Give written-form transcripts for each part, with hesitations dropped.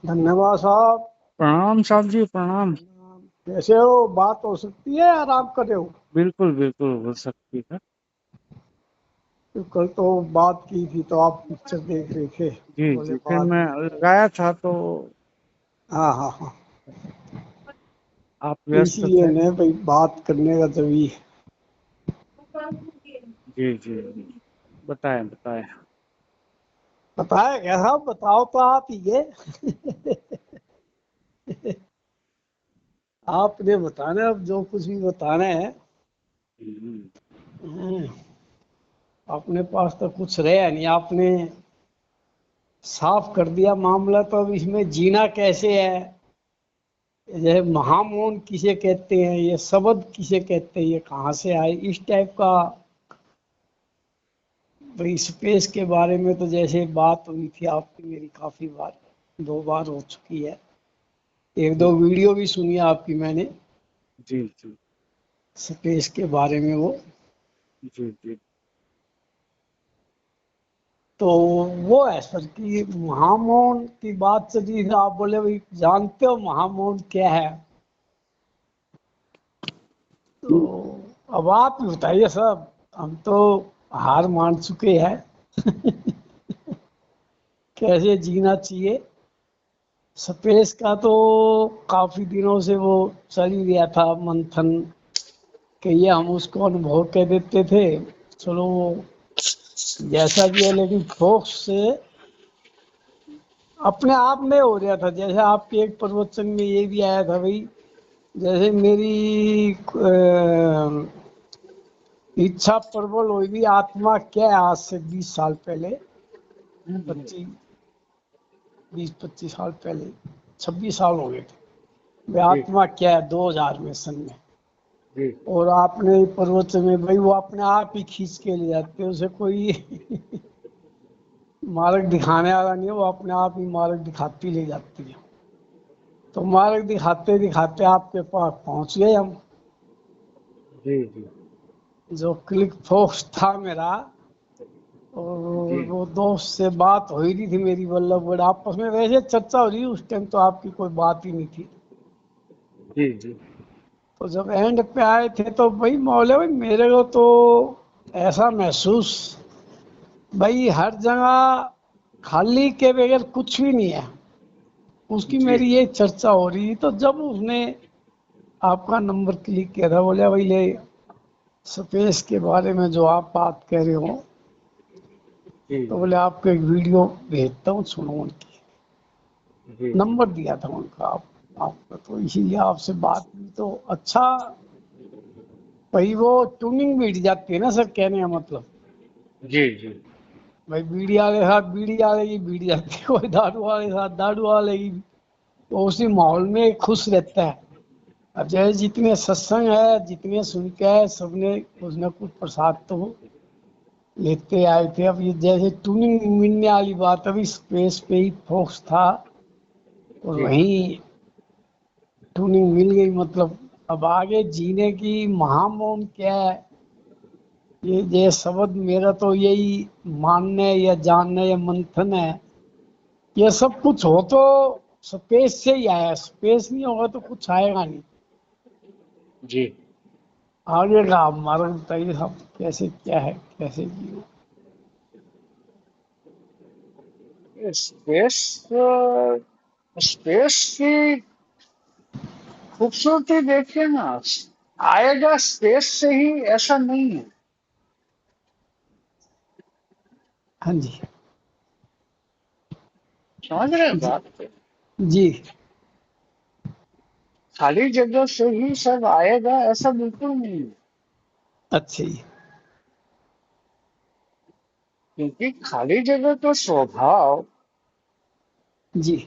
धन्यवाद साहब। प्रणाम साहब जी, प्रणाम। कैसे हो? बात हो सकती है? आराम कर रहे हो? बिल्कुल बिल्कुल हो सकती है। तो कल तो बात की थी तो आप पिक्चर देख रहे थे, जी बोले जी, फिर बाद मैं में। लगाया था तो हाँ हाँ हाँ। आप तो व्यस्त इसीलिए थे। ने भाई बात करने का जरूरी है। जी जी जी, बताएं बताएं। बताया क्या साहब? बताओ तो आप ही के। आपने बताना है, अब जो कुछ भी बताना है। हम्म, हम्म, अपने पास तो कुछ रहा नहीं, आपने साफ कर दिया मामला। तो अब इसमें जीना कैसे है, यह महामौन किसे कहते हैं, ये शब्द किसे कहते हैं, ये कहाँ से आए, इस टाइप का। भाई स्पेस के बारे में तो जैसे बात हुई थी आपकी, मेरी काफी बार, 2 बार हो चुकी है। एक जी दो वीडियो भी सुनी है आपकी मैंने, जी जी स्पेस के बारे में वो। जी जी। तो वो है सर कि महामौन की बात चली थी, आप बोले भाई जानते हो महामौन क्या है? तो अब आप ही बताइए साहब, हम तो हार मान चुके हैं। कैसे जीना चाहिए। स्पेस का तो काफी दिनों से वो चल ही रहा था मंथन, कि ये हम उसको अनुभव कह देते थे। चलो वो जैसा भी है, लेकिन फोक्स से अपने आप में हो रहा था। जैसे आपके एक प्रवचन में ये भी आया था भाई, जैसे मेरी इच्छा प्रबल हुई, आत्मा क्या है, आज से 20 साल पहले, 25 20-25 साल पहले, 26 साल हो गए थे। वे जी आत्मा क्या है, 2000 में सन में। जी और आपने प्रवचन में भाई वो अपने आप ही खींच के ले जाते हैं, उसे कोई मार्ग दिखाने वाला नहीं है, वो अपने आप ही मार्ग दिखाती ले जाती है। तो मार्ग दिखाते दिखाते आपके पास पहुंच गए हम। जी जी जो क्लिक फोर्स था मेरा, और जी वो दोस्त से बात हो ही रही थी मेरी, बल्लभ बड़ आपस में वैसे चर्चा हो रही, उस टाइम तो आपकी कोई बात ही नहीं थी। जी जी तो जब एंड पे आए थे तो भाई मौले भाई मेरे को तो ऐसा महसूस, भाई हर जगह खाली के बगैर कुछ भी नहीं है। उसकी जी मेरी ये चर्चा हो रही थी, तो जब उसने आपका नंबर क्लिक किया था, बोले भाई ले स्पेस के बारे में जो आप बात कह रहे हो, जी तो बोले आपको एक वीडियो भेजता हूँ, सुनो उनकी। जी जी। नंबर दिया था उनका आपका, तो इसीलिए आपसे बात हुई तो अच्छा। भाई वो ट्यूनिंग बीट जाती है ना सर, कहने का मतलब। जी जी भाई बीड़ी वाले के साथ बीड़ी वाले की बीट जाती है, कोई दारू वाले के साथ दारू वाले की। तो उसी माहौल में खुश रहता है। अब जैसे जितने सत्संग है, जितने सुन के है, सबने कुछ न कुछ प्रसाद तो लेते आए थे। अब ये जैसे ट्यूनिंग मिलने वाली बात, अभी स्पेस पे ही फोकस था, और जी वहीं ट्यूनिंग मिल गई। मतलब अब आगे जीने की महामौन क्या है, ये शब्द मेरा तो यही मानने या जानने या मंथन है। ये सब कुछ हो तो स्पेस से ही आया, स्पेस नहीं होगा तो कुछ आएगा नहीं। जी। आगे का आप मार्ग बताइए साहब, कैसे क्या है, कैसे जियो। स्पेस स्पेस की खूबसूरती देखिए ना, आएगा स्पेस से ही ऐसा नहीं है। हाँ जी। समझ रहे हैं जी बात को? जी। खाली जगह से ही सब आएगा ऐसा बिल्कुल नहीं है। अच्छा जी। क्योंकि खाली जगह का स्वभाव जी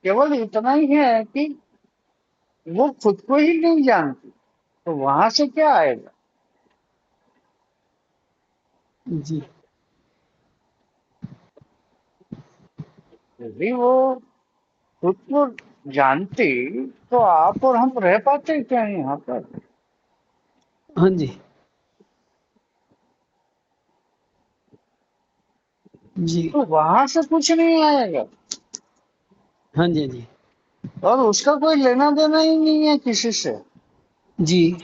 केवल इतना ही है कि वो खुद को ही नहीं जानती, तो वहां से क्या आएगा? जी। यदि वो खुद को जानती तो आप और हम रह पाते क्या यहाँ पर? हाँ जी। जी। तो वहां से कुछ नहीं आएगा, हाँ जी, हाँ जी। और उसका कोई लेना देना ही नहीं है किसी से। जी।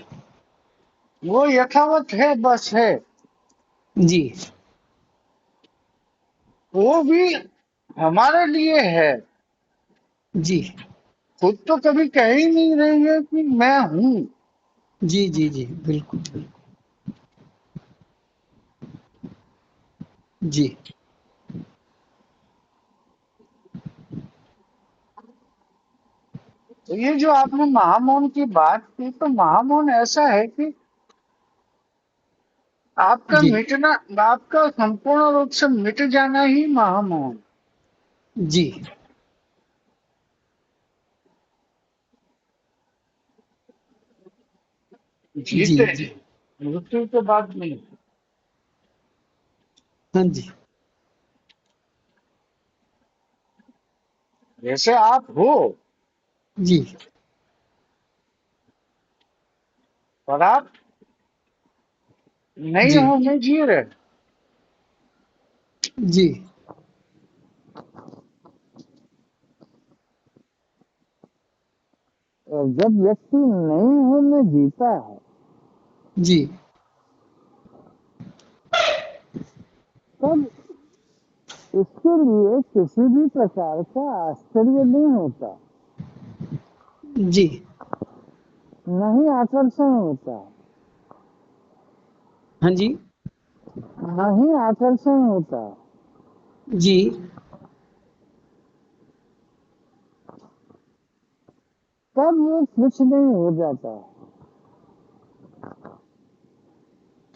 वो यथावत है, बस है। जी। वो भी हमारे लिए है। जी। खुद तो कभी कह ही नहीं रही है कि मैं हूँ। जी। जी। जी, बिल्कुल बिल्कुल। जी। तो ये जो आपने महामौन की बात की, तो महामौन ऐसा है कि आपका जी। मिटना, आपका संपूर्ण रूप से मिट जाना ही महामौन। जी। जी। जीते जी। मृत्यु के बाद नहीं। हाँ जी। जैसे आप हो, जी। पर आप नहीं जी। हो, नहीं जी रहे। जी। और जब व्यक्ति नहीं होने जीता है, जी। तब इसके लिए किसी भी प्रकार का आश्चर्य नहीं होता, जी। न ही आकर्षण होता, हाँ जी। न ही आकर्षण होता। जी। तब वो कुछ नहीं हो जाता।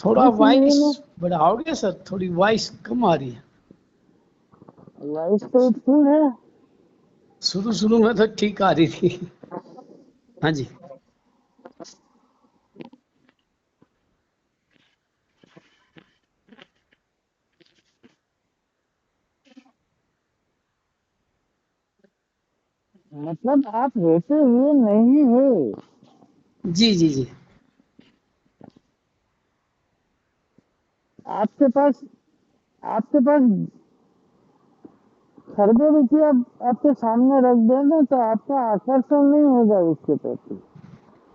थोड़ा कुछ नहीं वॉइस ना। बढ़ाओगे सर? थोड़ी वॉइस कम आ रही है। लाइफ तो फुल है। शुरू शुरू में तो ठीक आ रही थी। हाँ जी। मतलब आप वैसे हुए नहीं हो। जी। जी। जी। आपके पास आपके पास खरबों रुपया आपके सामने रख देना, तो आपका आकर्षण नहीं होगा उसके प्रति।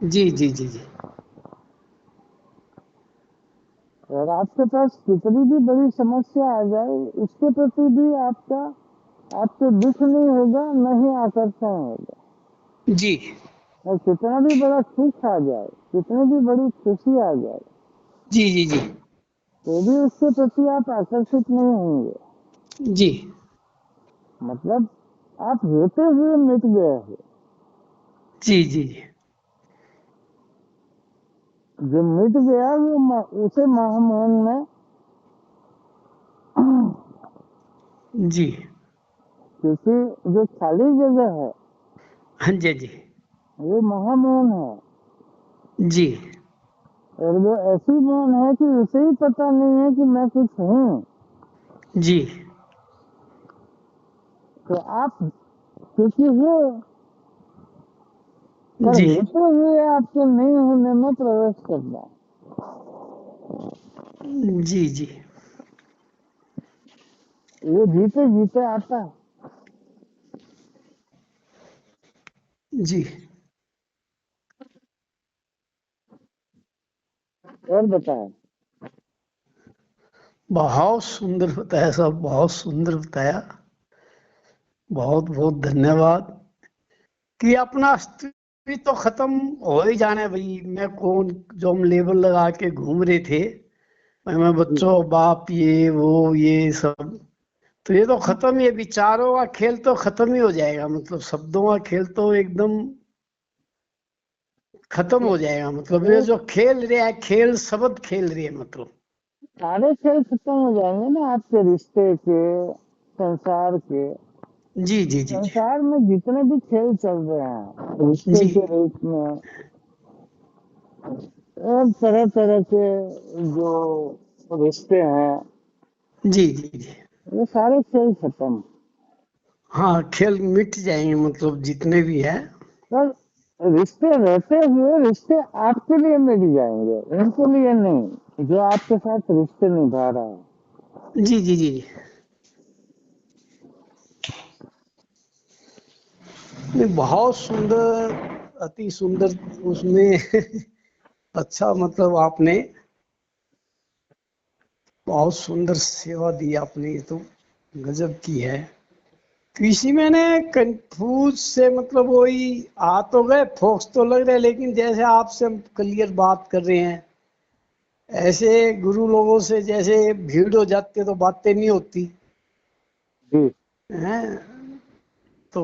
जी। जी। जी। जी। और आपके पास कितनी भी बड़ी समस्या आ जाए, उसके प्रति भी आपको दुख नहीं होगा, न ही आकर्षण होगा। जी। और कितना भी बड़ा सुख आ जाए, कितनी भी बड़ी खुशी आ जाए, जी। जी। जी। तो भी उसके प्रति आप आकर्षित नहीं होंगे। जी। मतलब आप होते हुए मिट गए हो। जी। जी। जी। जो मिट गया वो उसे महामौन में, जी। क्योंकि जो खाली जगह है हाँ जी, हाँ जी। वो महामौन है। जी। और वो ऐसी मौन है कि उसे ही पता नहीं है कि मैं कुछ हूँ। जी। तो आप क्योंकि हो, पर जी। होते हुए आपके नहीं होने में प्रवेश करना। जी। जी। वो जीते जीते आता है। जी। और बताए। बहुत सुंदर बताया सब, बहुत सुंदर बताया। बहुत बहुत धन्यवाद। कि अपना अस्तित्व तो खत्म हो ही जाना है भाई। मैं कौन, जो हम लेबल लगा के घूम रहे थे, मैं बच्चों बाप ये वो ये सब, तो ये तो खत्म। ये विचारों का खेल तो खत्म ही हो जाएगा। मतलब शब्दों का खेल तो एकदम खत्म हो जाएगा। मतलब ये तो जो खेल रहे हैं, खेल शब्द खेल रही है मतलब। सारे खेल खत्म हो जाएंगे ना, आपके रिश्ते के, संसार के। जी। जी। जी। जी। संसार में जितने भी खेल चल रहे हैं रिश्ते जी। के रूप में, और तरह तरह के जो रिश्ते हैं, जी। जी। जी। ये सारे खेल खत्म। हाँ, खेल मिट जाएंगे मतलब जितने भी है। पर रिश्ते रहते हुए रिश्ते आपके लिए मिट जाएंगे, उनके लिए नहीं जो आपके साथ रिश्ते निभा रहा है। जी। जी। जी। जी। नहीं, बहुत सुंदर, अति सुंदर उसमें अच्छा, मतलब आपने बहुत सुंदर सेवा दी आपने, ये तो गजब की है। कृषि में ने कंफ्यूज से मतलब वही आ तो गए, फोक्स तो लग रहे, लेकिन जैसे आपसे हम क्लियर बात कर रहे हैं, ऐसे गुरु लोगों से जैसे भीड़ हो जाती है तो बातें नहीं होती जी। हैं। तो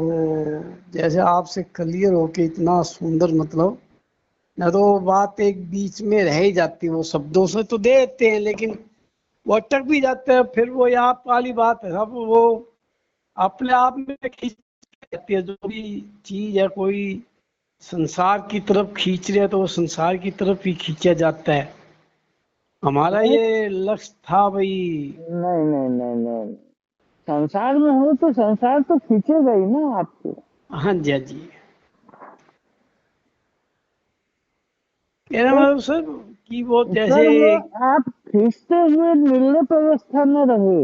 जैसे आपसे क्लियर होके इतना सुंदर, मतलब न तो बात एक बीच में रह ही जाती, वो शब्दों से तो दे देते हैं लेकिन वो अटक भी जाते हैं, फिर वो आप वाली बात है, सब वो अपने आप में खींच जाती है। जो भी चीज है, कोई संसार की तरफ खींच रहे हैं तो वो संसार की तरफ ही खींचा जाता है। हमारा नहीं ये लक्ष्य था भाई। नहीं नहीं नहीं नहीं, संसार में हो तो संसार तो खींचेगा ही ना आपको। हाँ जी, हाँ जी, कहना तो मतलब सर कि वो जैसे, सर वो आप खींचते हुए निर्लिप्त अवस्था में रहे,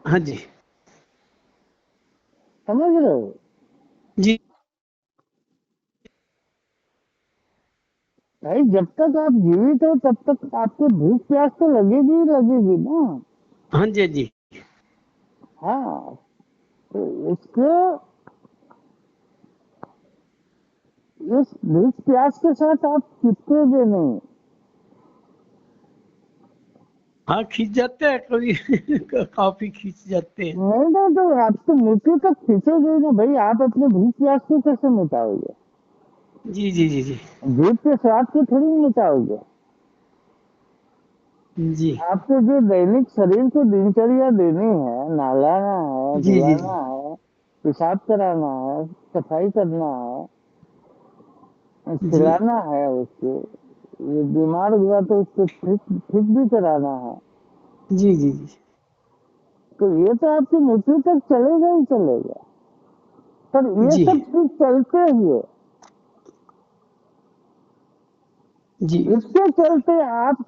हाँ जी, समझ रहे हो? जी भाई जब तक आप जीवित हो तब तक आपको भूख प्यास तो लगेगी ही लगेगी ना। हाँ जी, हाँ जी, हाँ, तो इसको इस भूख प्यास के साथ आप चिपकोगे नहीं। हाँ खींच जाते हैं कभी काफी खींच जाते हैं। नहीं नहीं, तो आपको मृत्यु तक खींचोगे ही ना भाई। आप अपने भूख प्यास को कैसे मिटाओगे? जी जी जी जी भूख के स्वाद को थोड़ी मिटाओगे। जी आपको जो दैनिक शरीर को दिनचर्या देनी है, नहलाना है, जी जी जी धुलाना है, पेशाब कराना है, सफाई करना है, जी खिलाना है उसको, ये बीमार हुआ तो उसको ठीक ठीक भी कराना है। जी जी जी तो ये तो आपकी मृत्यु तक चलेगा ही चलेगा। पर ये जी सब चीज चलते हुए, जी इसके चलते आप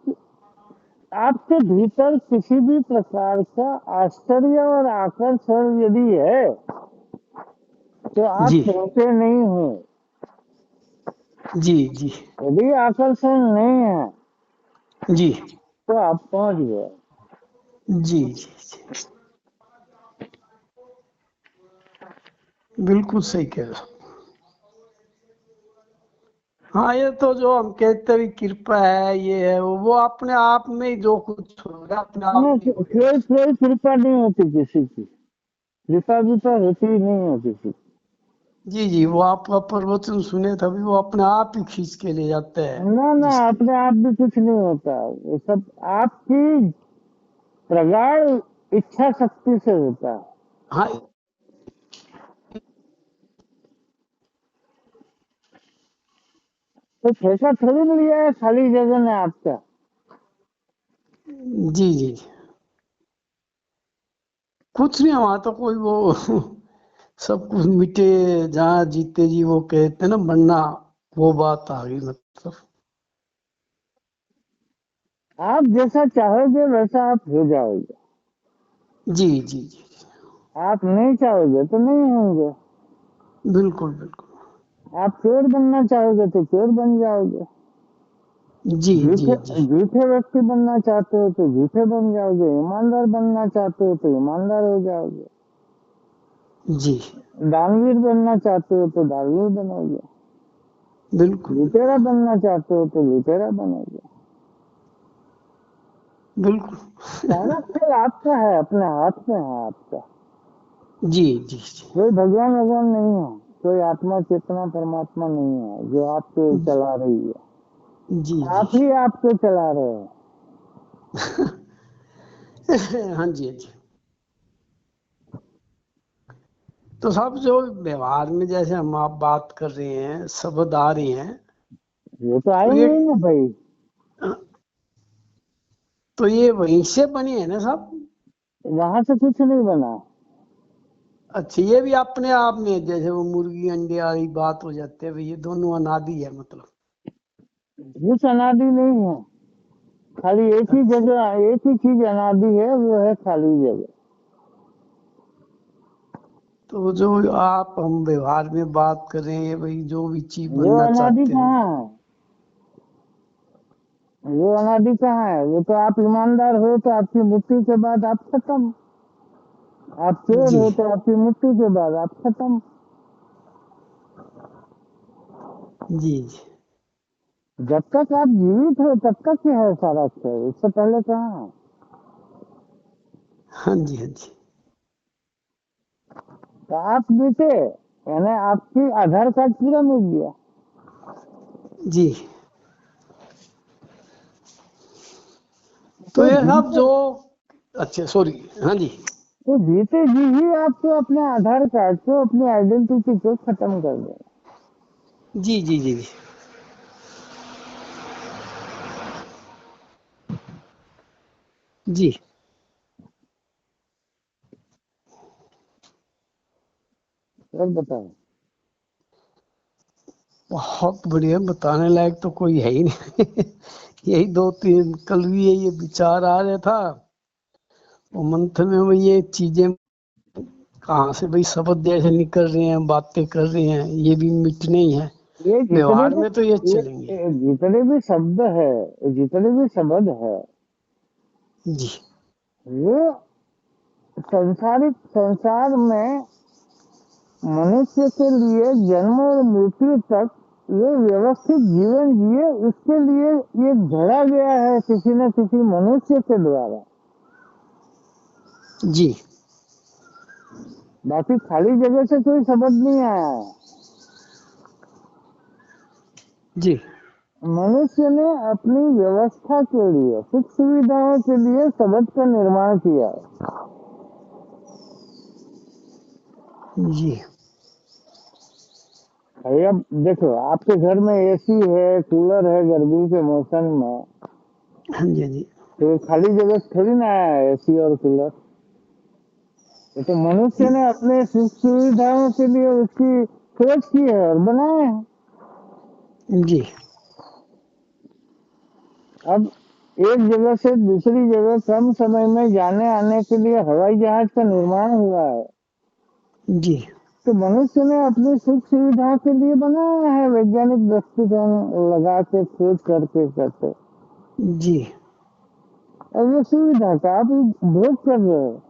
आपके भीतर किसी भी प्रकार का आश्चर्य और आकर्षण यदि है तो आप जी पहुंचे नहीं हो। जी जी यदि आकर्षण नहीं है जी तो आप पहुंच गए। जी जी बिल्कुल सही कह रहे हो। हाँ, ये तो जो हम कहते हैं कृपा है, ये है वो अपने आप में ही जो कुछ होगा अपने आप में ही हो गया। कोई कोई कृपा नहीं होती किसी की। कृपा विपा होती ही नहीं है किसी की। जी जी, वो आपका प्रवचन सुने तभी वो अपने आप ही खींच के ले जाता है ना ना, जिसको। अपने आप भी कुछ नहीं होता, वो सब आपकी प्रगाढ़ इच्छा शक्ति से होता है। हाँ तो ठेका थोड़ी मिल गया खाली जगह में आपका। जी जी जी, कुछ नहीं, वहां तो कोई वो सब कुछ मिटे जहाँ जीते जी, वो कहते हैं ना मरना, वो बात आ गई मतलब। आप जैसा चाहोगे वैसा आप हो जाओगे। जी जी जी आप नहीं चाहोगे तो नहीं होंगे। बिल्कुल बिल्कुल। आप चोर बनना चाहोगे तो चोर बन जाओगे। जी जी झूठे जी झूठे व्यक्ति बनना चाहते हो तो झूठे बन जाओगे। ईमानदार बनना चाहते हो तो ईमानदार हो जाओगे। जी दानवीर बनना चाहते हो तो दानवीर बनोगे। बिल्कुल लुटेरा बनना चाहते हो तो लुटेरा बनोगे। बिल्कुल। सारा खेल आपका है, अपने हाथ में है आपका। जी जी जी कोई भगवान भगवान नहीं है, कोई आत्मा चेतना परमात्मा नहीं है जो आपको चला रही है। जी जी आप ही आपको चला रहे हो। हाँ जी, हाँ जी। तो सब जो व्यवहार में जैसे हम आप बात कर रहे हैं, शब्द आ रहे हैं, ये तो तो ये आएंगे ही ना भाई। तो ये वहीं से बनी है ना सब। वहां से कुछ नहीं बना। अच्छा, ये भी अपने आप में जैसे वो मुर्गी अंडे वाली बात हो जाती है, भाई ये दोनों अनादि है मतलब। कुछ अनादि नहीं है, खाली एक ही अच्छा जगह एक ही चीज अनादि है, वो है खाली जगह। तो जो आप हम व्यवहार में बात कर रहे हैं भाई, जो भी चीज वो बनना अनादि चाहते हो। कहाँ है? वो अनादि कहाँ है? वो तो आप ईमानदार हो तो आपकी मृत्यु के बाद आप खत्म। आप चोर जी हो तो आपकी मृत्यु के बाद आप खत्म। जी जब तक आप जीवित हो तब तक ही है सारा खेल, इससे पहले कहाँ है? हाँ जी हाँ जी तो आप बीते, यानी आपकी आधार कार्ड पूरा मिल गया। जी। तो तो ये सब जीते, जो, अच्छा सॉरी, हाँ जी तो जीते जी ही आपको अपने आधार कार्ड को, अपनी आइडेंटिटी को खत्म कर दे। जी जी जी जी जी। और बताओ। बहुत बढ़िया, बताने लायक तो कोई है ही नहीं। यही दो तीन कल भी ये विचार आ रहा था, वो मंथन में भाई ये चीजें कहाँ से भाई शब्द जैसे निकल रहे हैं, बातें कर रहे हैं, ये भी मिटने ही है। ये जितने व्यवहार भी में तो ये ये चलेंगे। ये जितने भी शब्द है, जितने भी शब्द है, जी वो संसार में मनुष्य के लिए जन्म और मृत्यु तक ये व्यवस्थित जीवन जिए, इसके लिए ये घड़ा गया है किसी न किसी मनुष्य के द्वारा। जी बाकी खाली जगह से कोई शब्द नहीं आया है। जी मनुष्य ने अपनी व्यवस्था के लिए, सुख सुविधाओं के लिए शब्द का निर्माण किया है। जी अरे अब देखो, आपके घर में एसी है, कूलर है, गर्मी के मौसम में, हाँ जी हाँ जी तो खाली जगह से थोड़ी ना आया है एसी और कूलर। ये तो मनुष्य ने अपने सुख सुविधाओं के लिए उसकी खोज की है और बनाए हैं। जी अब एक जगह से दूसरी जगह कम समय में जाने आने के लिए हवाई जहाज का निर्माण हुआ है। जी तो मनुष्य ने अपनी सुख सुविधा के लिए बनाया है, वैज्ञानिक दृष्टिकोण लगा के, खोज करके करते। जी और ये सुविधा का आप उपभोग कर रहे हो।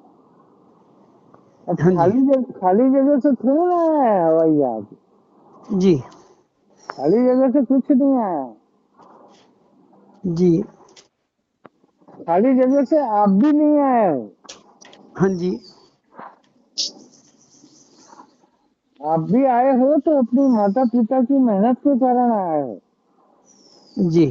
अब हाँ जी खाली जगह से थोड़ी ना आया है हवाई जहाज। जी खाली जगह से कुछ नहीं आया। जी खाली जगह से आप भी नहीं आए हो। हाँ जी आप भी आए हो तो अपने माता पिता की मेहनत के कारण आए हो। जी।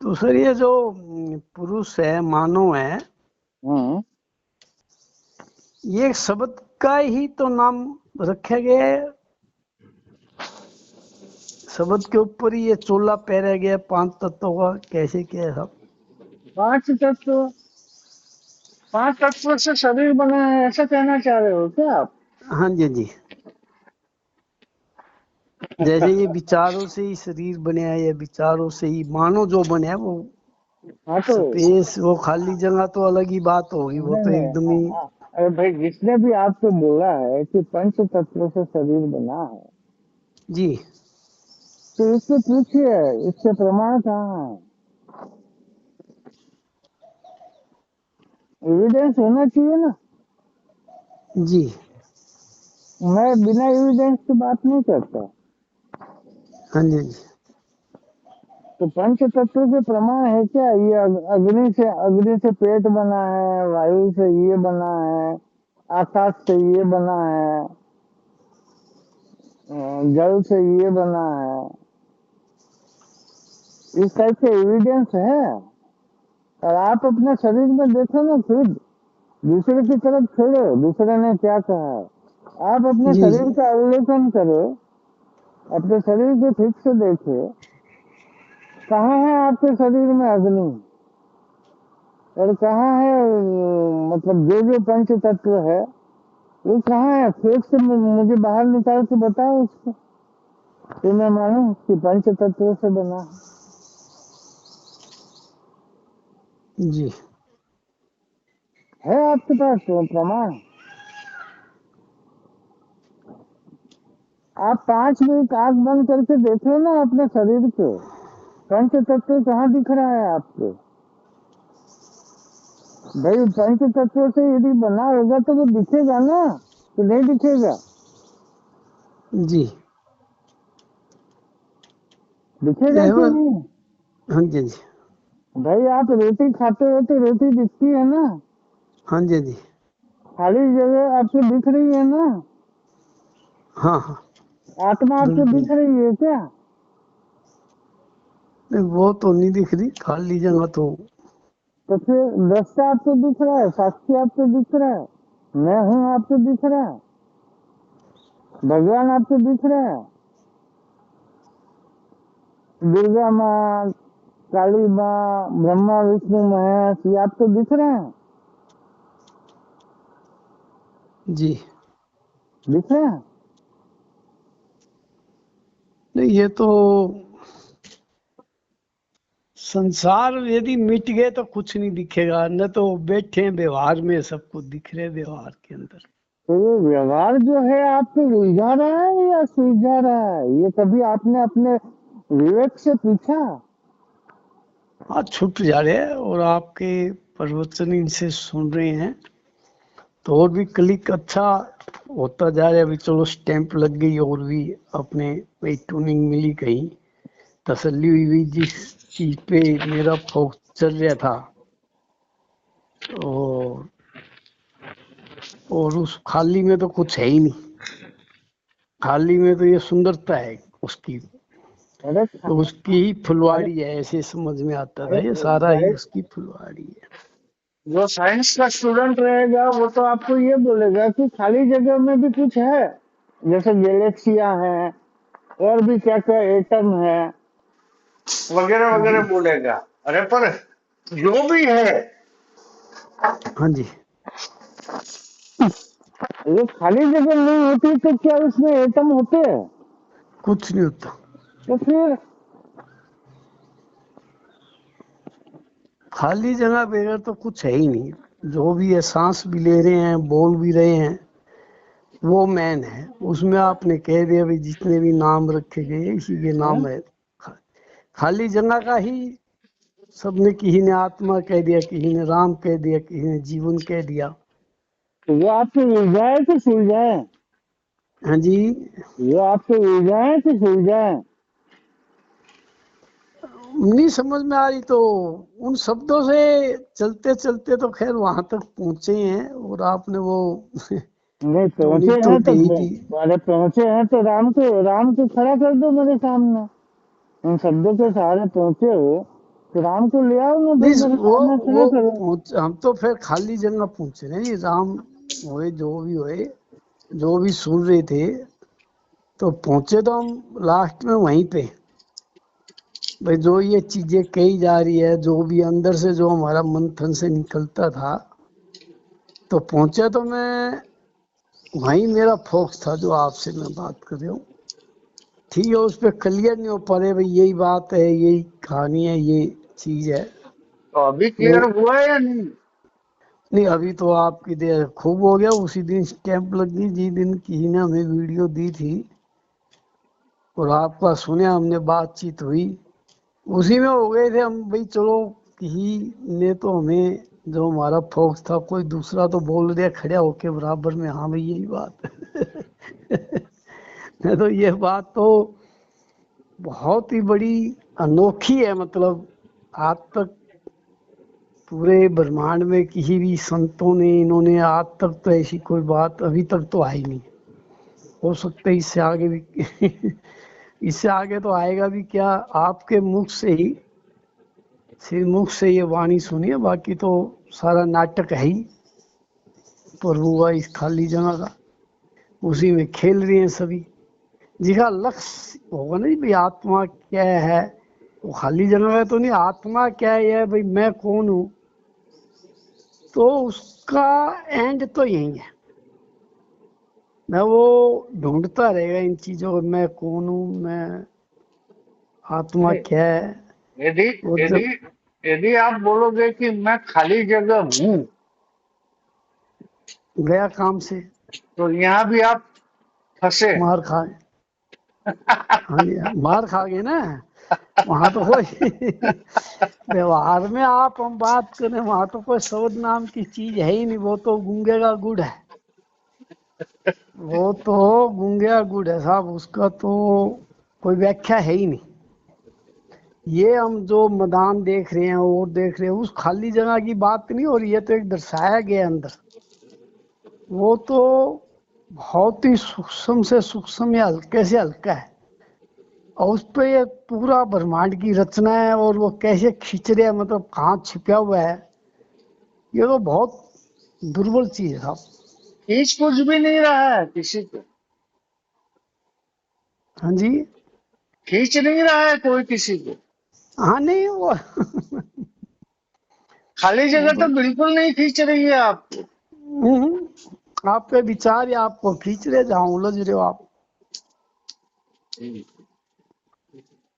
तो सर ये जो पुरुष है, मानव है, हम्म। ये शब्द का ही तो नाम रखा गया है। शब्द के ऊपर ही ये चोला पहना गया, पांच तत्वों का, कैसे क्या है सब। पांच तत्व, पांच तत्व से शरीर बना है, ऐसा कहना चाह रहे हो क्या आप? हाँ जी हाँ जी। जैसे ये विचारों से ही शरीर बने है, ये विचारों से ही मानो जो बने है, वो हाँ तो स्पेस, वो खाली जगह तो अलग ही बात होगी, वो नहीं तो नहीं, एकदम ही। अरे भाई, जिसने भी आपको बोला है कि पंच तत्व से शरीर बना है, जी तो इससे पूछिए, इसके प्रमाण कहाँ है? एविडेंस होना चाहिए ना। जी मैं बिना एविडेंस की बात नहीं करता। हाँ जी हाँ जी तो पंच तत्व के प्रमाण है क्या? ये अग्नि से पेट बना है, वायु से ये बना है, आकाश से ये बना है, जल से ये बना है, इस टाइप के एविडेंस है। और आप अपने शरीर में देखो ना खुद, दूसरे की तरफ छोड़ो दूसरे ने क्या कहा है। आप अपने जी जी शरीर का अवलोकन करो, अपने शरीर को ठीक से देखो, कहाँ है आपके शरीर में अग्नि, और कहाँ है मतलब जो जो पंच तत्व है, वो कहाँ है? फेंक से मुझे बाहर निकाल के बताओ उसको, तो मैं मानूं कि पंच तत्वों से बना जी। है आपके पास तो प्रमाण? आप 5 मिनट आंख बंद करके देखो ना अपने शरीर को, पंच तत्व कहाँ दिख रहा है आपको? भाई पंच तत्व से यदि बना होगा तो वो दिखेगा ना, कि नहीं दिखेगा? जी। दिखेगा कि एवं। नहीं? हाँ जी, हाँ जी। भाई आप रोटी खाते हो तो रोटी दिखती है ना, हाँ जी, हाँ जी। खाली जगह आपको दिख रही है ना? हाँ हाँ। आत्मा आपको बिल्कुल। दिख रही है क्या? नहीं, वो तो नहीं दिख रही, खाली जगह तो। तो फिर दृष्टा आपको दिख रहा है, साक्षी आपको दिख रहा है, मैं हूँ आपको दिख रहा है, भगवान आपको दिख रहा है, दुर्गा माँ, काली माँ, ब्रह्मा विष्णु महेश, ये आपको दिख रहे हैं? जी। दिख रहे हैं? नहीं, ये तो संसार यदि मिट गए तो कुछ नहीं दिखेगा, न तो बैठे हैं व्यवहार में, सब कुछ दिख रहे व्यवहार के अंदर। तो ये व्यवहार जो है आपको उलझा रहा है या सुलझा रहा है, ये कभी आपने अपने विवेक से पूछा? हाँ, छूट जा रहे हैं, और आपके प्रवचन इनसे सुन रहे हैं तो और भी क्लिक अच्छा होता जा रहा है। अभी चलो स्टैंप लग गई, और भी अपने भाई ट्यूनिंग मिली, कहीं तसल्ली हुई जिस चीज पे मेरा फोकस चल रहा था। और उस खाली में तो कुछ है ही नहीं, खाली में तो ये सुंदरता है उसकी, अरे तो उसकी ही अरे फुलवाड़ी है, ऐसे समझ में आता था, अरे ये सारा ही भाई, उसकी फुलवाड़ी है। जो साइंस का स्टूडेंट रहेगा वो तो आपको ये बोलेगा कि खाली जगह में भी कुछ है, जैसे गैलेक्सियां हैं और भी क्या क्या एटम है वगैरह जी। वगैरह बोलेगा। अरे पर जो भी है, हाँ जी। ये खाली जगह नहीं होती तो क्या उसमें एटम होते हैं? कुछ नहीं होता। तो फिर खाली जगह बगैर तो कुछ है ही नहीं, जो भी है सांस भी ले रहे हैं, बोल भी रहे हैं, वो मैन है। उसमें आपने कह दिया भी जितने भी नाम रखे गए इसी के नाम है। खाली जगह का ही सबने, किसी ने आत्मा कह दिया, किसी ने राम कह दिया, किसी ने जीवन कह दिया। वो आपको उलझाए कि सुलझाए? हाँ जी। वो आपको उलझाए कि सुलझाए? नहीं समझ में आ रही तो उन शब्दों से चलते चलते तो खैर वहां तक पहुंचे हैं, और आपने वो नहीं पहुंचे टोनी तो हैं तो दे ही दी। अरे पहुंचे हैं तो राम को खड़ा कर दो मेरे सामने, उन शब्दों के सहारे पहुंचे हो तो राम को ले आओ ना भाई, नहीं, मेरे वो सामने खड़ा वो करो। हम तो फिर खाली जगह पहुंचे नहीं, राम हुए जो भी हुए, जो भी सुन रहे थे, तो पहुंचे तो हम लास्ट में वहीं पे। भाई जो ये चीजें कही जा रही है, जो भी अंदर से जो हमारा मंथन से निकलता था, तो पहुंचे तो मैं वहीं, मेरा फोकस था जो आपसे मैं बात कर रहा हूँ। ठीक है, उस पर क्लियर नहीं हो पा रहे भाई यही बात है, यही कहानी है, ये चीज है। तो अभी वो क्लियर हुआ या नहीं? नहीं, अभी तो आपकी देर खूब हो गया। उसी दिन स्टैंप लग गई जिस दिन किसी ने हमें वीडियो दी थी, और आपका सुने, हमने बातचीत हुई, उसी में हो गए थे हम भाई। चलो, किसी ने तो हमें, जो हमारा फोकस था, कोई दूसरा तो बोल दिया खड़ा होके बराबर में, हाँ भाई यही बात है। नहीं तो ये बात तो बहुत ही बड़ी अनोखी है, मतलब आज तक पूरे ब्रह्मांड में किसी भी संतों ने, इन्होंने आज तक तो ऐसी कोई बात अभी तक तो आई नहीं। हो सकता है इससे आगे भी इससे आगे तो आएगा भी क्या, आपके मुख से ही, सिर्फ मुख से ये वाणी सुनिए, बाकी तो सारा नाटक है ही प्रभु का इस खाली जगह का, उसी में खेल रहे हैं सभी। जिसका लक्ष्य होगा ना भाई आत्मा क्या है, वो खाली जगह है तो नहीं, आत्मा क्या है भाई, मैं कौन हूँ, तो उसका एंड तो यही है। मैं वो ढूंढता रहेगा इन चीजों को, मैं कौन हूँ, मैं आत्मा नहीं, क्या है। यदि वो यदि जब यदि आप बोलोगे कि मैं खाली जगह हूँ, गया काम से, तो यहाँ भी आप फंसे। मार खा, हाँ जी, मार खा गए ना, वहां तो कोई व्यवहार में आप हम बात करें, वहां तो कोई शब्द नाम की चीज है ही नहीं, वो तो गूंगे का गुड़ है, वो तो गूंगे का गुड़ है साहब, उसका तो कोई व्याख्या है ही नहीं। ये हम जो मैदान देख रहे हैं और देख रहे हैं, उस खाली जगह की बात नहीं हो रही है, तो एक दर्शाया गया अंदर, वो तो बहुत ही सूक्ष्म से सूक्ष्म या हल्के से हल्का है, और उस पे ये पूरा ब्रह्मांड की रचना है, और वो कैसे खींच रहे हैं, मतलब कहाँ छिपा हुआ है, ये तो बहुत दुर्बल चीज है साहब। खींच कुछ भी नहीं रहा है किसी को, हाँ जी, खींच नहीं रहा है कोई किसी को। हाँ नहीं वो खाली वो जगह तो तो बिल्कुल नहीं खींच रही है आपको। आपके विचार या आपको खींच रहे, जहाँ उलझ रहे हो आप,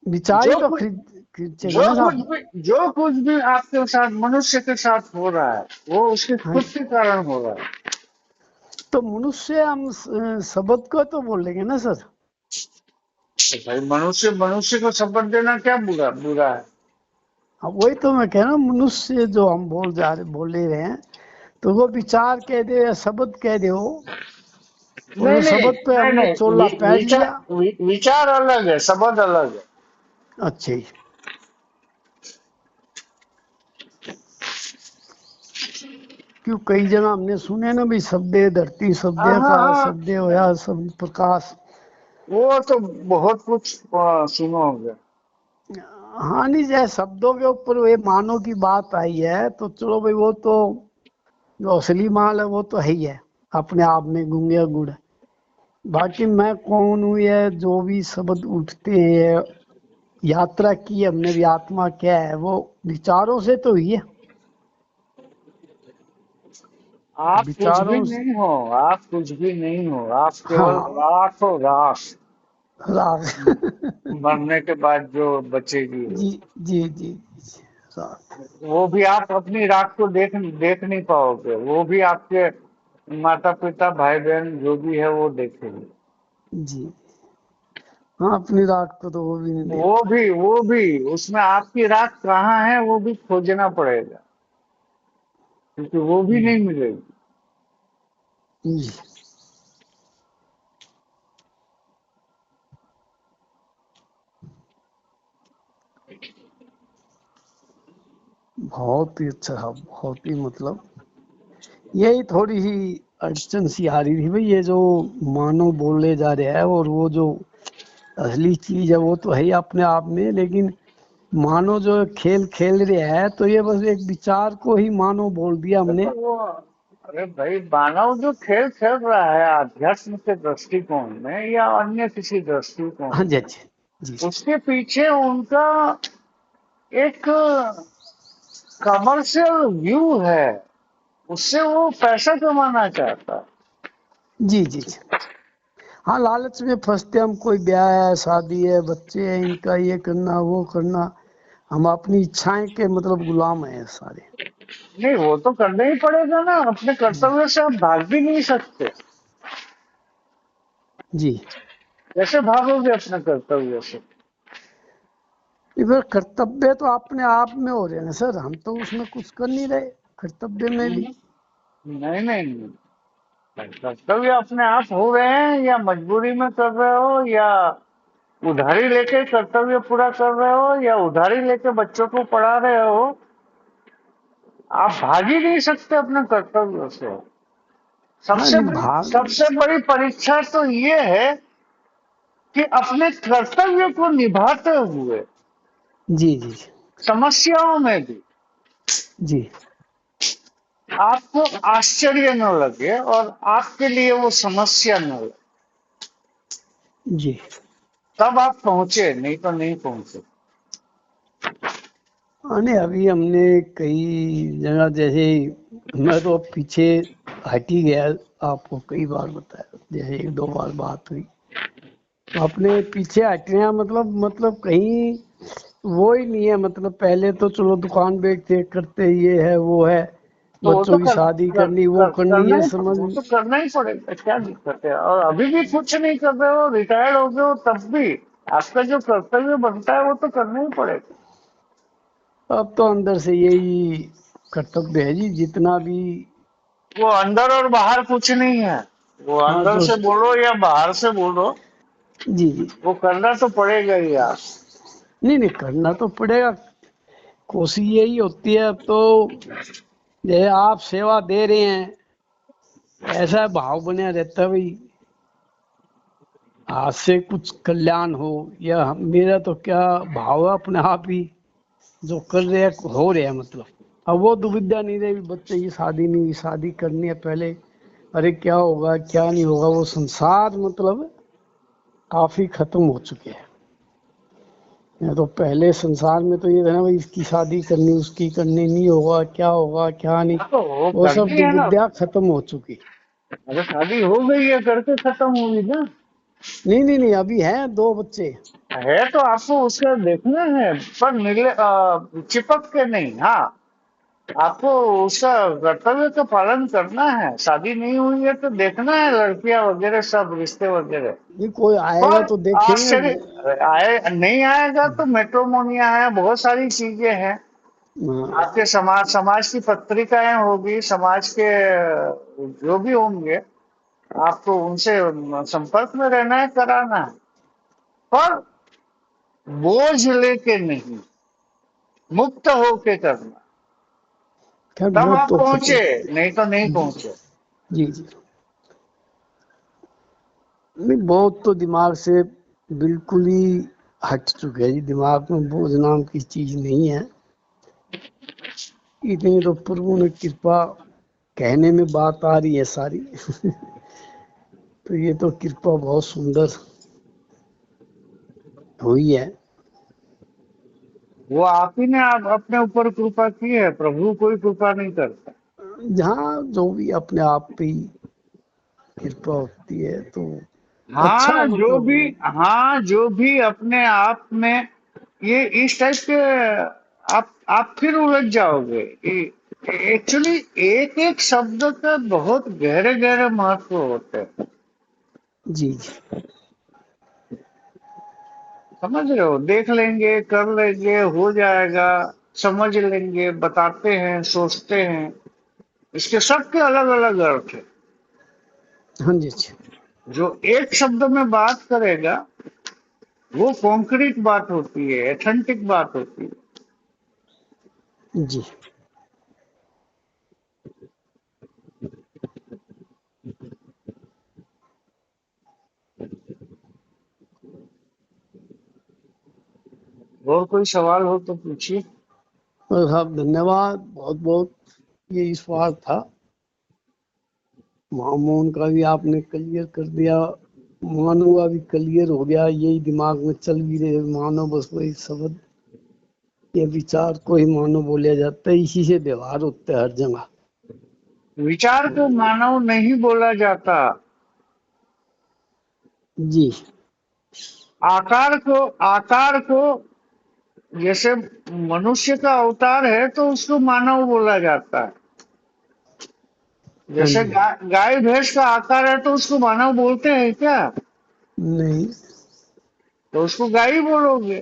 विचार ही जो तो कुछ खींचेगा ना साहब। जो कुछ भी आपके साथ मनुष्य के साथ हो रहा है, वो उसके हाँ खुद जी, के कारण हो रहा है। तो मनुष्य हम शब्द को तो बोलेंगे ना सर। तो भाई मनुष्य मनुष्य को शपथ देना क्या बुरा बुरा है? अब वही तो मैं कह रहा हूँ, मनुष्य जो हम बोल ही रहे हैं, तो वो विचार कह दे या शब्द कह दे हो, और नहीं वो नहीं शब्द पे नहीं हमने नहीं, चोला पहन विचार लिया। विचार अलग है, शब्द अलग है। अच्छा जी, क्यों कई जगह हमने सुने ना भी, शब्दे धरती, हाँ शब्दे हाँ का, हाँ, शब्दे होया सब प्रकाश। वो तो बहुत कुछ सुनो होगा। हाँ नहीं, जैसे शब्दों के ऊपर ये मानो की बात आई है, तो चलो भाई, वो तो जो असली माल है वो तो है ही है, अपने आप में गूंगे गुड़ है। बाकी मैं कौन हूँ, ये जो भी शब्द उठते हैं, यात्रा की हमने भी, आत्मा क्या है, वो विचारों से तो ही है। आप कुछ भी विचारों से, नहीं हो, आप कुछ भी नहीं हो, आप केवल हाँ, राख हो, राख। राग मरने के बाद जो बचेगी, जी जी जी, राग, वो भी आप अपनी राख को देख नहीं पाओगे, वो भी आपके माता पिता भाई बहन जो भी है वो देखेंगे। जी, हाँ, अपनी राग को तो वो भी नहीं देख पाए। वो भी उसमें आपकी राख कहाँ है वो भी खोजना पड़ेगा, क्योंकि वो भी नहीं मिलेगी। जी, बहुत ही अच्छा था, बहुत ही मतलब, यही थोड़ी सी अड़चन सी आ रही थी भाई, ये जो मानो बोले जा रहा है, और वो जो असली चीज है वो तो है ही अपने आप में, लेकिन मानो जो खेल खेल रहा है, तो ये बस एक विचार को ही मानो बोल दिया अरे हमने। तो वो, अरे भाई मानव जो खेल खेल रहा है अध्यात्म के दृष्टिकोण में या अन्य किसी दृष्टिकोण हाँ जी, में, अच्छा जी, उसके पीछे उनका एक कमर्शियल व्यू है, उससे वो पैसा कमाना चाहता है। जी जी जी, हाँ, लालच में फंसते हम, कोई ब्याह है, शादी है, बच्चे हैं, इनका ये करना वो करना, हम अपनी इच्छाएं के मतलब गुलाम हैं सारे। नहीं वो तो करना ही पड़ेगा ना, अपने जी कर्तव्य से आप भाग भी नहीं सकते। जी, कैसे भागोगे अपने कर्तव्य से? ये फिर कर्तव्य तो अपने आप में हो रहे हैं ना सर, हम तो उसमें कुछ कर नहीं रहे, कर्तव्य में भी। नहीं नहीं नहीं, कर्तव्य अपने आप हो रहे हैं, या मजबूरी में कर रहे हो, या उधारी लेके कर्तव्य पूरा कर रहे हो, या उधारी लेके बच्चों को पढ़ा रहे हो, आप भाग ही नहीं सकते अपने कर्तव्य से। हाँ नहीं, भाग, सबसे बड़ी परीक्षा तो ये है कि अपने कर्तव्य को निभाते हुए जी जी जी समस्याओं में भी जी आपको आश्चर्य न लगे और आपके लिए वो समस्या न लगे, जी, तब आप पहुंचे, नहीं तो नहीं पहुंचे। अने अभी हमने कई जगह, जैसे मैं तो अब पीछे हट ही गया, आपको कई बार बताया, जैसे एक दो बार बात हुई, तो अपने पीछे हटना मतलब कहीं वो ही नहीं है। मतलब पहले तो चलो दुकान बेचते करते, ये है वो है, तो वो तो बच्चों की शादी करनी, वो करनी, करना ये ही, समझ। वो तो करना ही पड़ेगा, क्या दिक्कत है। और अभी भी कुछ नहीं कर रहे हो, रिटायर्ड हो गए हो, तब भी आपका जो कर्तव्य बनता है वो तो करना ही पड़ेगा। अब तो अंदर से यही कर्तव्य है जी, जितना भी। वो अंदर और बाहर कुछ नहीं है, वो हाँ अंदर जो, से बोलो या बाहर से बोलो, जी जी, वो करना तो पड़ेगा ही यार। नहीं नहीं, करना तो पड़ेगा। कोशिश यही होती है। अब तो जैसे आप सेवा दे रहे हैं, ऐसा भाव बना रहता है भाई, आज से कुछ कल्याण हो, या मेरा तो क्या भाव है अपने आप ही, जो कर रहे हैं हो रहे हैं। मतलब अब वो दुविधा नहीं रही, बच्चे की शादी नहीं हुई, शादी करनी है पहले, अरे क्या होगा क्या नहीं होगा, वो संसार मतलब काफी खत्म हो चुके हैं। नहीं तो पहले संसार में तो ये था ना भाई, इसकी शादी करनी, उसकी करनी, नहीं होगा क्या नहीं, हाँ तो वो वो सब करनी है ना। दुविधा खत्म हो चुकी। अगर शादी हो गई है करके खत्म होगी ना। नहीं नहीं नहीं, अभी है दो बच्चे। है तो आपको उसका देखना है, पर चिपक के नहीं। हाँ, आपको उसका कर्तव्य का पालन करना है। शादी नहीं हुई है तो देखना है लड़कियां वगैरह, सब रिश्ते वगैरह। नहीं, कोई आएगा पर तो देखेंगे। आश्चर्य आए, नहीं आएगा तो मेट्रोमोनिया है, बहुत सारी चीजें हैं। हाँ, आपके समाज की पत्रिकाएं होगी, समाज के जो भी होंगे, आपको उनसे संपर्क में रहना है, कराना है, पर बोझ लेके नहीं, मुक्त होके करना। खैर तब वो आप तो खत्म। पहुंचे, नहीं तो नहीं जी पहुंचे। जी जी, नहीं बहुत तो दिमाग से बिल्कुल ही हट चुके हैं जी, दिमाग में बोझ नाम की चीज नहीं है। इतनी तो प्रभु ने कृपा, कहने में बात आ रही है सारी। तो ये तो कृपा बहुत सुंदर हुई है। वो आप ही ने आप अपने ऊपर कृपा की है, प्रभु कोई कृपा नहीं करता। जहाँ जो भी अपने आप पे ही कृपा होती है, तो अच्छा मतलब। हाँ जो भी अपने आप में, ये इस टाइप के, आप फिर उलझ जाओगे। एक्चुअली एक एक शब्द का बहुत गहरे गहरे महत्व होते हैं। जी जी, समझ रहे हो, देख लेंगे, कर लेंगे, हो जाएगा, समझ लेंगे, बताते हैं, सोचते हैं, इसके सबके अलग अलग अर्थ है। हाँ जी, अच्छा, जो एक शब्द में बात करेगा वो कॉन्क्रीट बात होती है, एथेंटिक बात होती है। जी। और कोई सवाल हो तो पूछिए। और साहब धन्यवाद बहुत बहुत, ये इस बार था। मामून का भी आपने क्लियर कर दिया, मानो का भी क्लियर हो गया, यही दिमाग में चल भी रहे, मानो बस वही शब्द, ये विचार को ही मानो बोला जाता है, इसी से व्यवहार होता है हर जगह। विचार को मानव नहीं बोला जाता, जी आकार को जैसे मनुष्य का अवतार है तो उसको मानव बोला जाता है। हाँ जैसे जी, गाय भैंस का आकार है तो उसको मानव बोलते हैं क्या? नहीं, तो उसको गाय ही बोलोगे,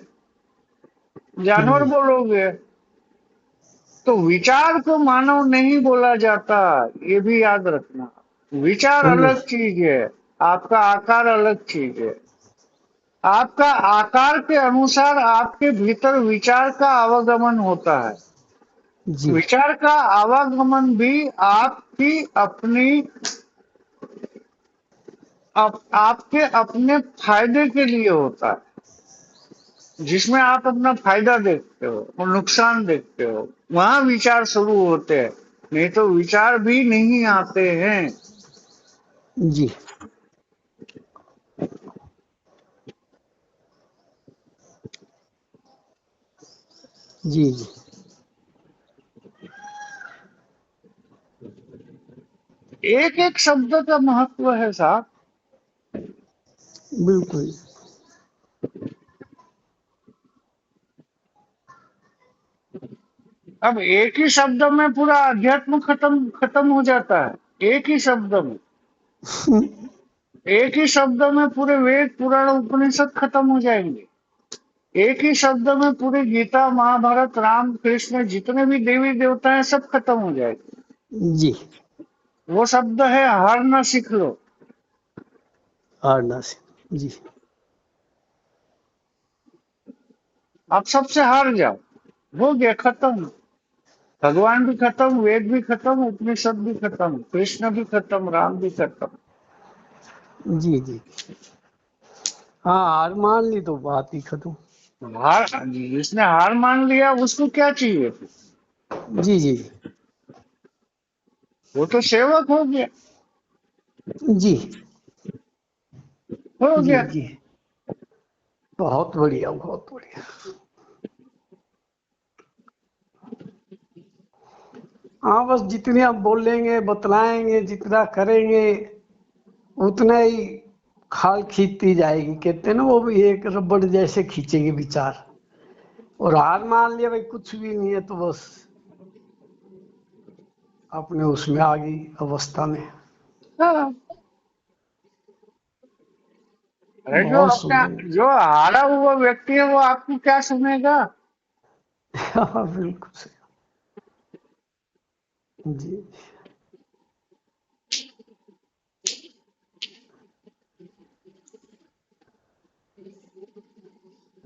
जानवर हम्म, बोलोगे। तो विचार को मानव नहीं बोला जाता, ये भी याद रखना। विचार हाँ जी, अलग चीज है, आपका आकार अलग चीज है। आपका आकार के अनुसार आपके भीतर विचार का आवागमन होता है। जी विचार का आवागमन भी आपकी अपनी आपके अपने फायदे के लिए होता है, जिसमें आप अपना फायदा देखते हो और नुकसान देखते हो, वहां विचार शुरू होते हैं। नहीं तो विचार भी नहीं आते हैं। जी जी जी, एक एक शब्द का महत्व है साहब। बिल्कुल। अब एक ही शब्द में पूरा अध्यात्म खत्म खत्म हो जाता है, एक ही शब्द में। एक ही शब्द में पूरे वेद पुराण उपनिषद खत्म हो जाएंगे। एक ही शब्द में पूरी गीता महाभारत राम कृष्ण जितने भी देवी देवता हैं सब खत्म हो जाएंगे। जी। वो शब्द है हारना सीख लो। हारना से। जी। आप सबसे हार जाओ, हो गया खत्म। भगवान भी खत्म, वेद भी खत्म, उपनिषद भी खत्म, कृष्ण भी खत्म, राम भी खत्म। जी जी। हाँ, हार मान ली तो बात ही खत्म। हार, जिसने हार मान लिया उसको क्या चाहिए फिर? जी जी वो तो सेवक हो गया, जी हो जी गया। जी। बहुत बढ़िया, बहुत बढ़िया। हाँ, बस जितनी आप बोलेंगे बतलाएंगे जितना करेंगे उतना ही खाल खींचती जाएगी। कहते हैं ना, वो भी एक रबड़ जैसे खींचेगी विचार। और हार मान लिया भाई कुछ भी नहीं है तो बस अपने उसमें आ गई अवस्था में। हाँ। अरे बहुत सुंदर। जो हारा हुआ व्यक्ति है वो आपको क्या सुनेगा? हाँ, बिल्कुल सही। जी।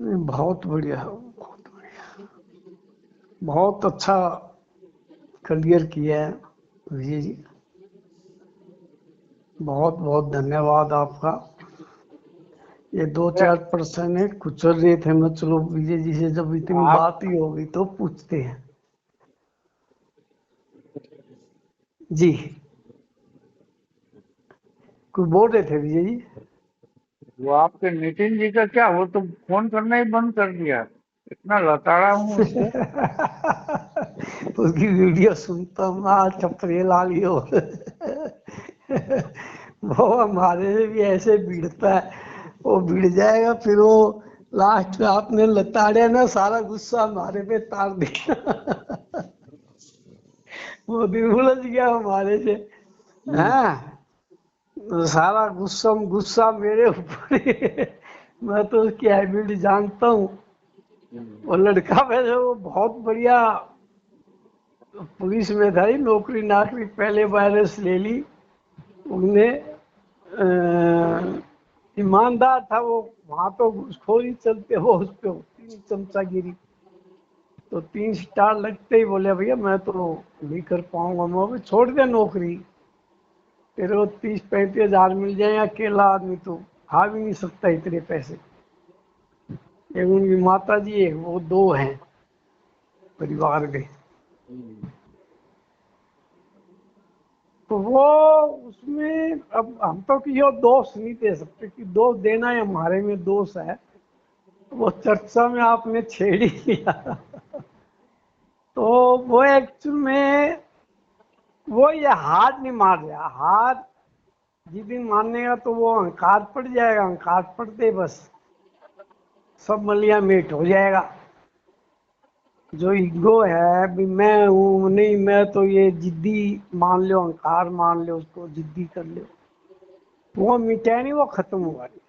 नहीं, बहुत बढ़िया है, बहुत बढ़िया। बहुत अच्छा क्लियर किया है विजय जी। बहुत बहुत धन्यवाद आपका। ये 2-4% है कुचल रहे थे, मैं चलो विजय जी से जब इतनी आप बात ही होगी तो पूछते हैं। जी, कुछ बोल रहे थे विजय जी? वो आपके नितिन जी का क्या, वो तो फोन करना ही बंद कर दिया। इतना लताड़ा हूँ उसको। उसकी वीडियो सुनता हूँ, आज चपरे ला लियो। वो हमारे से भी ऐसे भिड़ता है, वो भिड़ जाएगा फिर वो लास्ट में आपने लताड़े ना सारा गुस्सा हमारे पे तार दिया। वो दिन उलझ गया हमारे से। हाँ, सारा गुस्सा गुस्सा मेरे ऊपर ही है। मैं तो उसकी हैबिट जानता हूँ। वो लड़का वैसे वो बहुत बढ़िया पुलिस में था ही, नौकरी नाकरी पहले वायरस ले ली उनने। ईमानदार था वो। वहां तो घूसखोरी चलते हो उस पे होती नहीं, चमचागिरी। तो 3 स्टार लगते ही बोले भैया मैं तो नहीं कर पाऊंगा, मैं भी छोड़ दे नौकरी। तेरे को 30-35 हजार मिल जाए, अकेला आदमी तो खा भी नहीं सकता इतने पैसे। एक उनकी माता जी है, वो 2 हैं परिवार में। तो वो उसमें अब हम तो कि यो दोष नहीं दे सकते कि दोष देना है, हमारे में दोष है। वो चर्चा में आपने छेड़ ही लिया। तो वो एक्चुअल में वो ये हार नहीं मान रहा। हार जिस दिन मानेगा तो वो अहंकार पड़ जाएगा, अहंकार पड़ते बस सब मलिया मेट हो जाएगा। जो ईगो है भी मैं हूँ नहीं, मैं तो ये जिद्दी मान लो, अहंकार मान लो, उसको जिद्दी कर लो, वो मिटा नहीं, वो खत्म हुआ नहीं।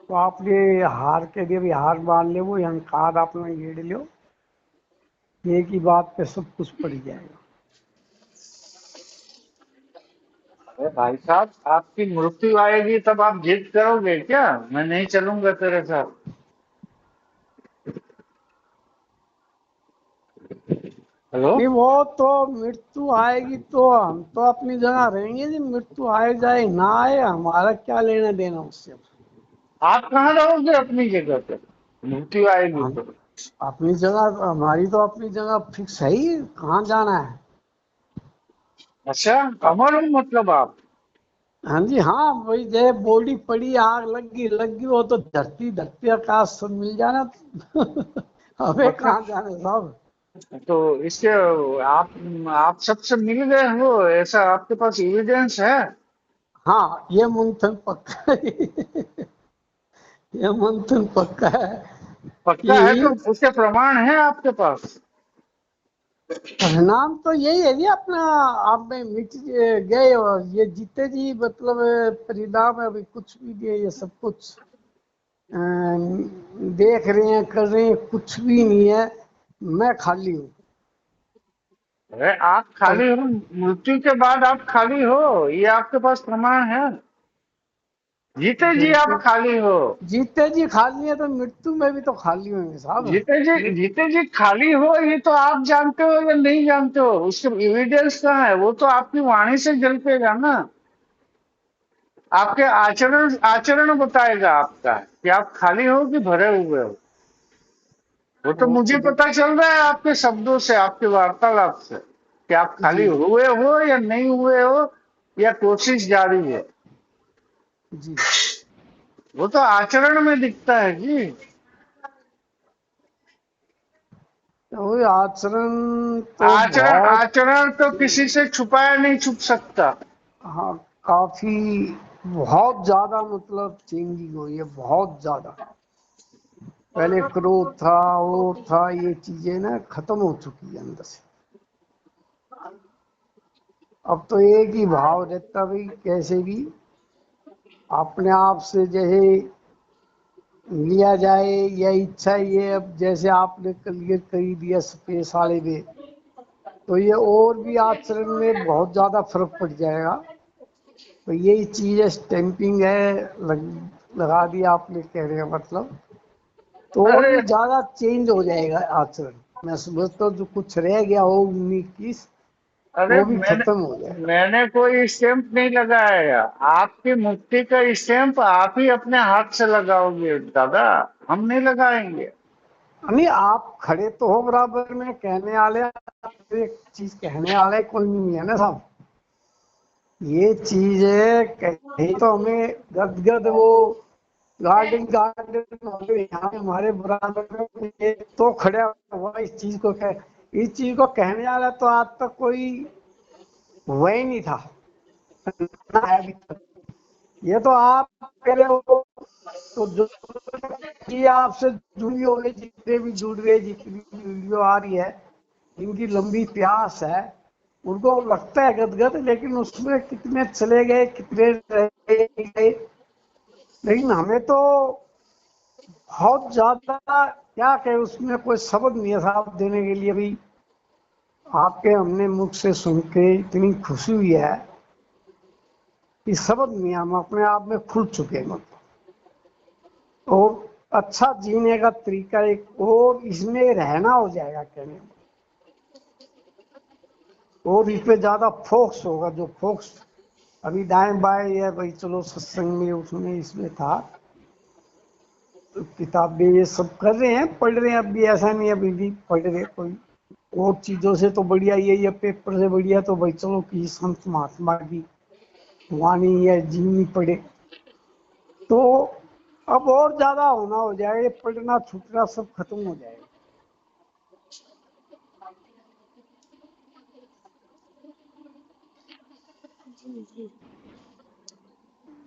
तो आपने हार के लिए भी हार मान ले, वो अहंकार अपना घेर लो, एक ही बात पे सब कुछ पड़ जाएगा। अरे भाई साहब, आपकी मृत्यु आएगी तब आप जिद करोगे क्या, मैं नहीं चलूंगा तेरे साथ? हेलो। नहीं, वो तो मृत्यु आएगी तो हम तो अपनी जगह रहेंगे जी। मृत्यु आए जाए ना आए, हमारा क्या लेना देना उससे। आप कहाँ रहोगे अपनी जगह पे, मृत्यु आएगी हम तो? अपनी जगह, हमारी तो अपनी जगह फिक्स है ही, कहाँ जाना है। अच्छा, अमर हो मतलब आप? हाँ जी, हाँ वही जय बॉडी पड़ी, आग लग गई वो तो धरती धरती आकाश सब मिल जाना। हमें मतलब कहाँ जाना साहब। तो इसके आप सबसे मिल गए हो, ऐसा आपके पास एविडेंस है? हाँ, ये मंथन पक्का है। ये मंथन पक्का है पक्का है कि तो उसके प्रमाण है आपके पास? परिणाम तो यही है जी अपना। आप में मिट गए और ये जीते जी, मतलब परिणाम है, अभी कुछ भी नहीं है, ये सब कुछ देख रहे हैं, कर रहे हैं, कुछ भी नहीं है। मैं खाली हूँ। अरे आप अब खाली हो, मृत्यु के बाद आप खाली हो, ये आपके पास प्रमाण है? जीते जी आप बिल्कुल, खाली हो। जीते जी खाली है तो मृत्यु में भी तो खाली होंगे साहब। मृत- जीते जी खाली हो, ये तो आप जानते हो या नहीं जानते हो? उसके एविडेंस कहाँ है? वो तो आपकी वाणी से झलकेगा ना। आपके आचरण आचरण बताएगा आपका कि आप खाली हो कि भरे हुए हो। वो तो वो तो मुझे पता चल रहा है आपके शब्दों से, आपके वार्तालाप से, कि आप खाली जी हुए हो या नहीं हुए हो, या कोशिश जारी है। जी, वो तो आचरण में दिखता है जी। तो वही आचरण तो आचरण बहुत, आचरण तो किसी से छुपाया नहीं छुप सकता। हाँ, काफी, बहुत ज्यादा, मतलब चेंजिंग हुई है, बहुत ज्यादा। पहले क्रोध था, और था, ये चीजें ना खत्म हो चुकी है अंदर से। अब तो एक ही भाव रहता भाई, कैसे भी अपने आप से जैसे लिया जाए, यह इच्छा, ये अब जैसे आपने क्लियर कर दिया स्पेस वाले में, तो ये और भी आचरण में बहुत ज्यादा फर्क पड़ जाएगा। तो यही चीज है, स्टैंपिंग है, लगा दिया आपने, कहने का मतलब। तो और अरे भी ज्यादा चेंज हो जाएगा आचरण। मैं समझता हूँ जो कुछ रह गया हो 19 अरे वो भी मैंने खत्म हो जाएगा। मैंने कोई स्टैंप नहीं लगाया। आपकी मुक्ति का स्टैंप आप ही अपने हाथ से लगाओगे दादा, हम नहीं लगाएंगे। नहीं, आप खड़े तो हो बराबर में, कहने वाले, एक चीज कहने वाले कोई नहीं है ना साहब। ये चीज है, कहीं तो हमें गदगद वो गार्डन गार्डन हो गए यहाँ पे हमारे बराबर में, ये तो खड़ा हुआ इस चीज को कह, इस चीज को कहने वाला तो आज तक कोई वही नहीं था ना है अभी तक। ये तो आप कह रहे हो, तो जो ये आपसे जुड़ी हो गई, जितने भी जुड़ रहे, जितनी भी वीडियो आ रही है, इनकी लंबी प्यास है, उनको लगता है गदगद, लेकिन उसमें कितने चले गए, कितने रह गए। लेकिन हमें तो बहुत ज्यादा, क्या कहे, उसमें कोई शब्द नहीं है साहब देने के लिए भी। आपके हमने मुख से सुन के इतनी खुशी हुई है कि शब्द नहीं, हम अपने आप में खुल चुके हैं, मतलब। और अच्छा जीने का तरीका एक और इसमें रहना हो जाएगा कहने में। और इस पे ज्यादा फोकस होगा, जो फोकस अभी दाएं बाएं या भाई चलो सत्संग में उसमें इसमें था, तो किताबें ये सब कर रहे हैं, पढ़ रहे हैं, अभी ऐसा नहीं अभी भी पढ़ रहे कोई और चीजों से तो बढ़िया ये पेपर से बढ़िया तो भाई चलो कि संत महात्मा की वाणी या जीवनी पढ़े। तो अब और ज्यादा होना हो जाएगा, ये पढ़ना छूटना सब खत्म हो जाएगा।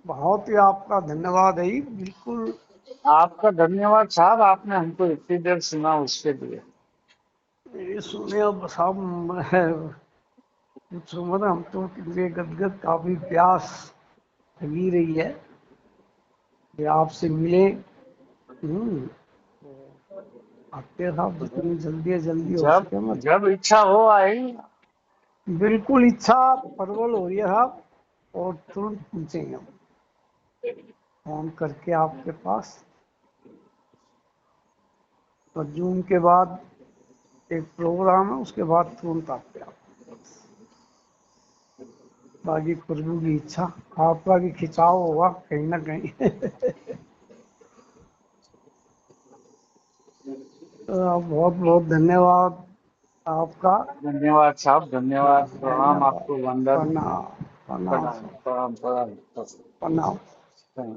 बहुत ही आपका धन्यवाद है, बिल्कुल। आपका धन्यवाद साहब, आपने हमको इतनी देर सुना उसके लिए। ये सुने अब साहब, पूछो मत, हम तो कितने गदगद, काफी प्यास लगी रही है कि आपसे मिले। आते साहब, जितनी जल्दी जल्दी हो जब सके, मत। जब इच्छा हो आई। बिल्कुल, इच्छा प्रबल हो रही है साहब, और तुरंत पहुंचेंगे हम, फोन करके आपके पास। और जून के बाद एक प्रोग्राम है, उसके बाद तुरंत आपके आप। बाकी प्रभु की इच्छा, आपका भी खिंचाव होगा कहीं ना कहीं। तो बहुत बहुत धन्यवाद आपका। धन्यवाद साहब, धन्यवाद, प्रणाम धन्यवाद। आपको, वंदन। प्रणाम, प्रणाम, प्रणाम प्रणाम प्रणाम। प्रणाम। प्रणाम।